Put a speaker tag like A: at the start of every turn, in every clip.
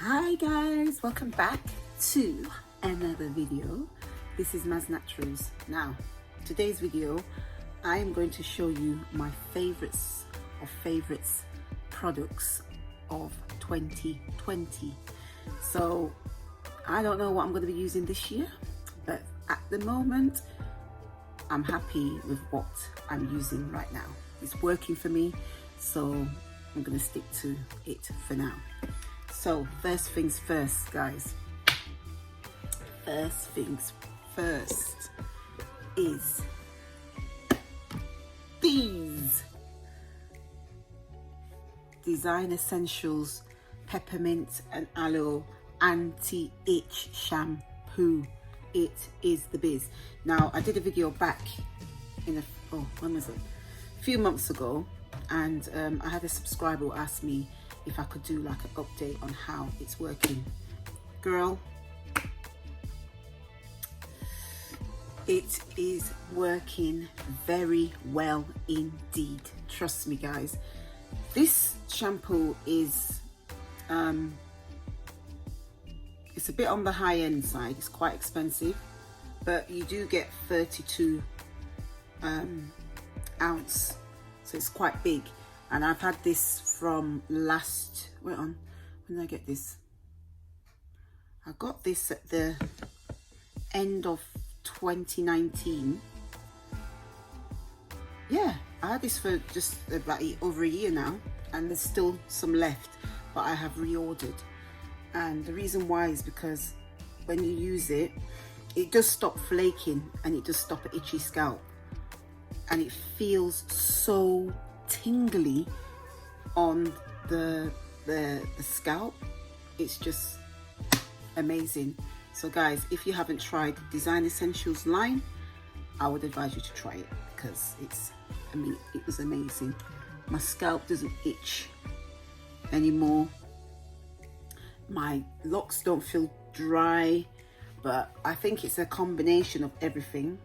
A: Hi guys, welcome back to another video. This is mazznaturals. Now today's video I am going to show you my favorites products of 2020. So I don't know what I'm going to be using this year, but at the moment I'm happy with what I'm using right now. It's working for me, so I'm going to stick to it for now. So first things first, guys. First things first is these Design Essentials Peppermint and Aloe Anti-Itch Shampoo. It is the biz. Now I did a video back in when was it? A few months ago, and I had a subscriber who asked me if I could do like an update on how it's working. Girl, it is working very well indeed. Trust me guys. This shampoo is it's a bit on the high end side. It's quite expensive, but you do get 32 ounce, so it's quite big. And I've had this from when did I get this? I got this at the end of 2019. Yeah, I had this for just about over a year now, and there's still some left, but I have reordered. And the reason why is because when you use it, it does stop flaking and it does stop an itchy scalp, and it feels so tingly on the scalp. It's just amazing. So guys, if you haven't tried Design Essentials line, I would advise you to try it, because it was amazing. My scalp doesn't itch anymore. My locks don't feel dry, but I think it's a combination of everything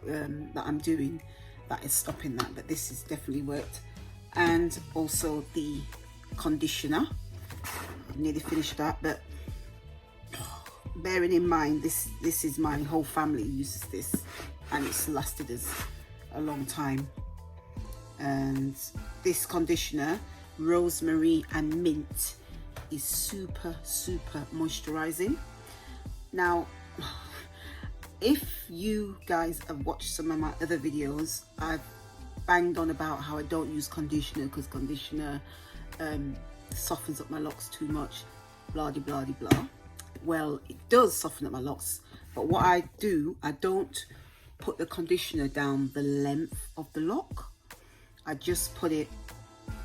A: that I'm doing that is stopping that, but this has definitely worked. And also the conditioner, I've nearly finished that, but bearing in mind this is my whole family uses this, and it's lasted us a long time. And this conditioner, rosemary and mint, is super moisturizing. Now if you guys have watched some of my other videos, I've banged on about how I don't use conditioner because conditioner softens up my locks too much, blah de blah de blah. Well, it does soften up my locks, but what I do, I don't put the conditioner down the length of the lock. I just put it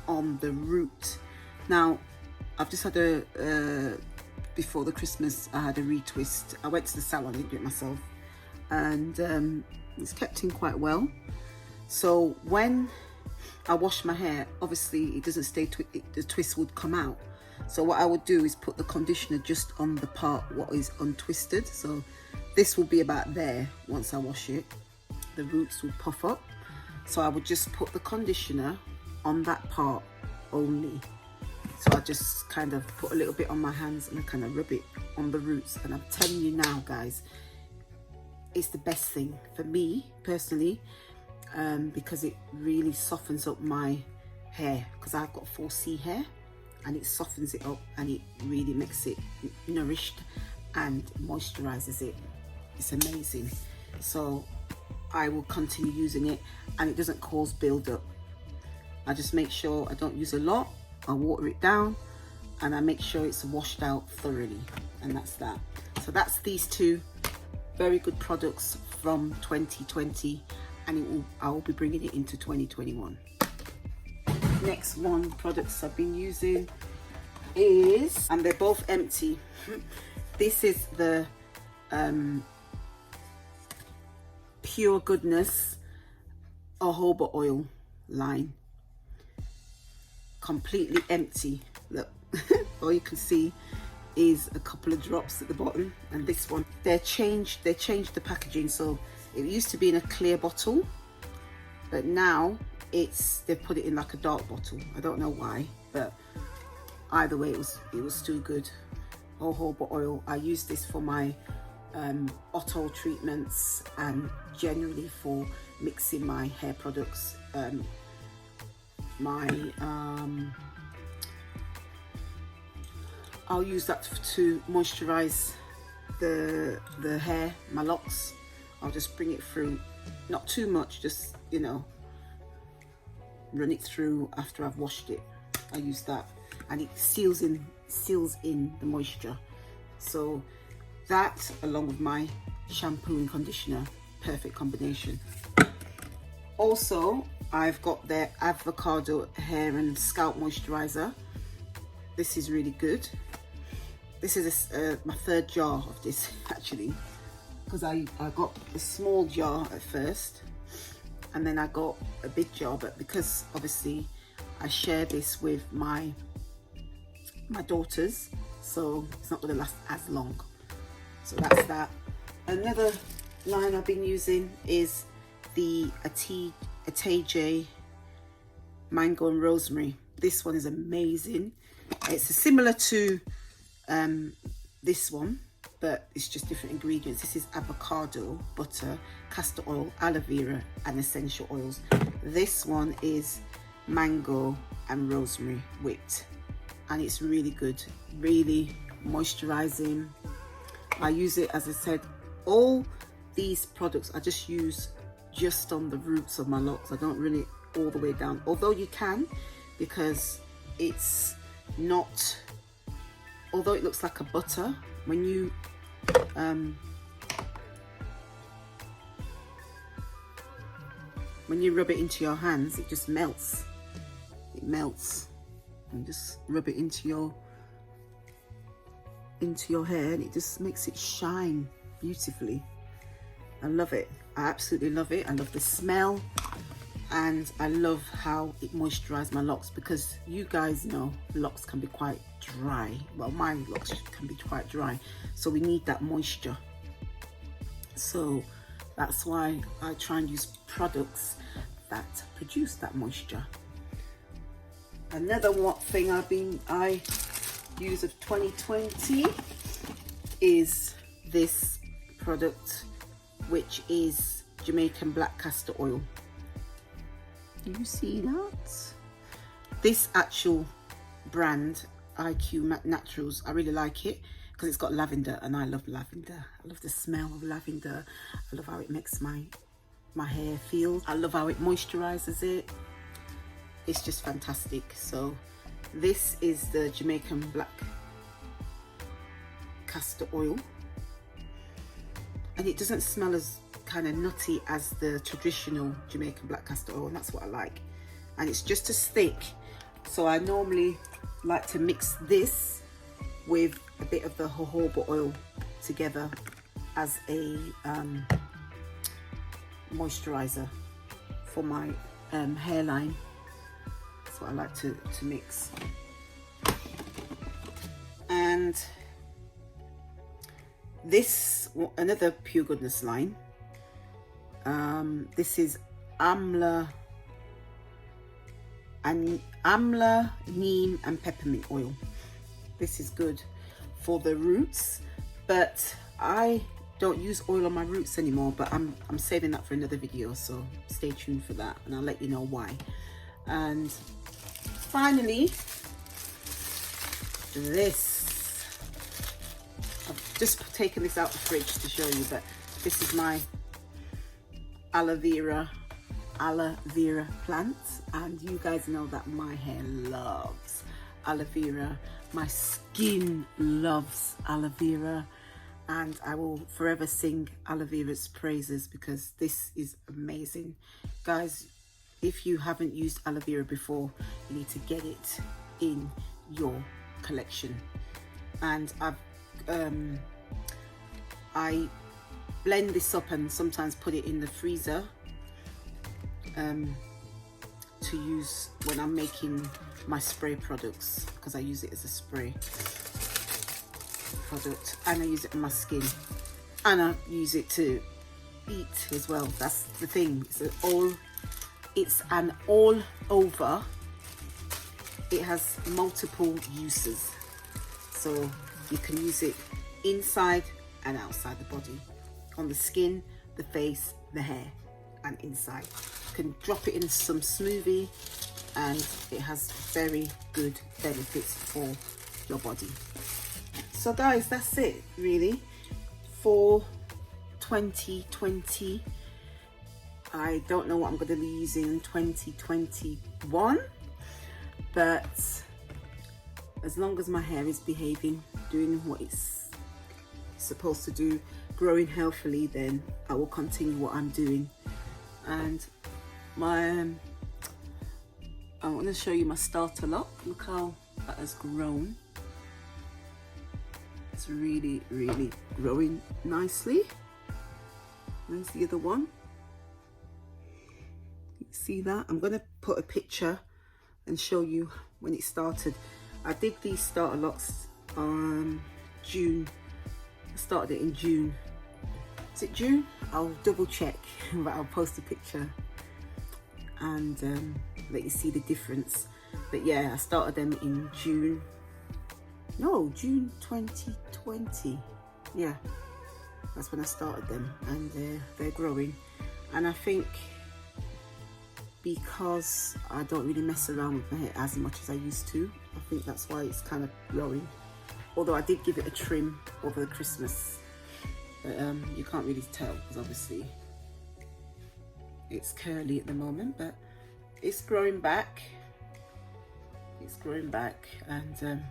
A: on the root. Now I've just had before the Christmas, I had a retwist. I went to the salon, I didn't do it myself, and it's kept in quite well. So when I wash my hair, obviously it doesn't stay, the twist would come out. So what I would do is put the conditioner just on the part what is untwisted. So this will be about there. Once I wash it, the roots will puff up. So I would just put the conditioner on that part only. So I just kind of put a little bit on my hands and I kind of rub it on the roots. And I'm telling you now guys, it's the best thing for me personally, because it really softens up my hair, because I've got 4C hair, and it softens it up and it really makes it nourished and moisturizes it. It's amazing. So I will continue using it, and it doesn't cause build-up. I just make sure I don't use a lot. I water it down and I make sure it's washed out thoroughly, and that's that. So that's these two very good products from 2020, and I will be bringing it into 2021. Next one products I've been using is, and they're both empty. This is the Pure Goodness jojoba oil line. Completely empty. Look, all you can see is a couple of drops at the bottom. And this one, they changed the packaging. So it used to be in a clear bottle, but now they've put it in like a dark bottle. I don't know why, but either way it was still good. jojoba oil. I use this for my otto treatments and generally for mixing my hair products. I'll use that to moisturize the hair, my locks. I'll just bring it through, not too much, just, you know, run it through after I've washed it. I use that, and it seals in the moisture. So that, along with my shampoo and conditioner, perfect combination. Also, I've got their avocado hair and scalp moisturizer. This is really good. This is my third jar of this actually, because I got a small jar at first and then I got a big jar, but because obviously I share this with my daughters, so it's not going to last as long. So that's that. Another line I've been using is the ATAT mango and rosemary. This one is amazing. It's similar to this one, but it's just different ingredients. This is avocado, butter, castor oil, aloe vera and essential oils. This one is mango and rosemary whipped, and it's really good, really moisturizing. I use it, as I said, all these products I just use just on the roots of my locks. I don't really all the way down, although you can, because it's not, although it looks like a butter, when you rub it into your hands, it just melts. It melts, and just rub it into your hair, and it just makes it shine beautifully. I love it. I absolutely love it. I love the smell, and I love how it moisturizes my locks, because you guys know locks can be quite dry. Well, my locks can be quite dry, so we need that moisture. So that's why I try and use products that produce that moisture. Another thing I use of 2020 is this product, which is Jamaican black castor oil. Do you see that? This actual brand, IQ Naturals, I really like it because it's got lavender, and I love lavender. I love the smell of lavender. I love how it makes my hair feel. I love how it moisturizes it. It's just fantastic. So this is the Jamaican black castor oil, and it doesn't smell as kind of nutty as the traditional Jamaican black castor oil, and that's what I like. And it's just as thick, so I normally like to mix this with a bit of the jojoba oil together as a moisturizer for my hairline. That's what I like to mix. And this, another Pure Goodness line, this is amla, neem and peppermint oil. This is good for the roots, but I don't use oil on my roots anymore, but I'm saving that for another video, so stay tuned for that and I'll let you know why. And finally, this, I've just taken this out of the fridge to show you, but this is my aloe vera plant, and you guys know that my hair loves aloe vera, my skin loves aloe vera, and I will forever sing aloe vera's praises because this is amazing. Guys, if you haven't used aloe vera before, you need to get it in your collection. And I blend this up and sometimes put it in the freezer to use when I'm making my spray products, because I use it as a spray product, and I use it on my skin, and I use it to eat as well. That's the thing, it's an all over, it has multiple uses. So You can use it inside and outside the body, on the skin, the face, the hair, and inside. You can drop it in some smoothie, and it has very good benefits for your body. So guys, that's it really for 2020. I don't know what I'm going to be using in 2021, but as long as my hair is behaving, doing what it's supposed to do, growing healthily, then I will continue what I'm doing. And I want to show you my starter lock. Look how that has grown. It's really growing nicely. There's the other one. You see that? I'm going to put a picture and show you when it started. I did these starter locks June. I started it in June. Is it June? I'll double check, but I'll post a picture and let you see the difference. But yeah, I started them in June. No, June 2020. Yeah, that's when I started them, and they're growing. And I think because I don't really mess around with my hair as much as I used to, I think that's why it's kind of growing. Although I did give it a trim over the Christmas, but you can't really tell because obviously it's curly at the moment, but it's growing back. It's growing back, and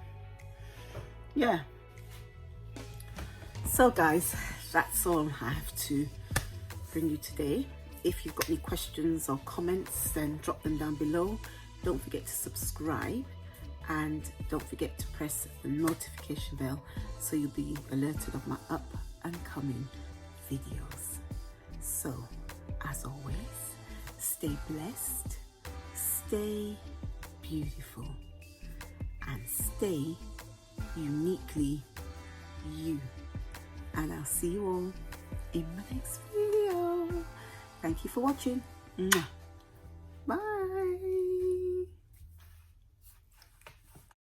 A: yeah. So guys, that's all I have to bring you today. If you've got any questions or comments, then drop them down below. Don't forget to subscribe, and don't forget to press the notification bell so you'll be alerted of my up and coming videos. So as always, stay blessed, stay beautiful, and stay uniquely you. And I'll see you all in my next video. Thank you for watching. Bye.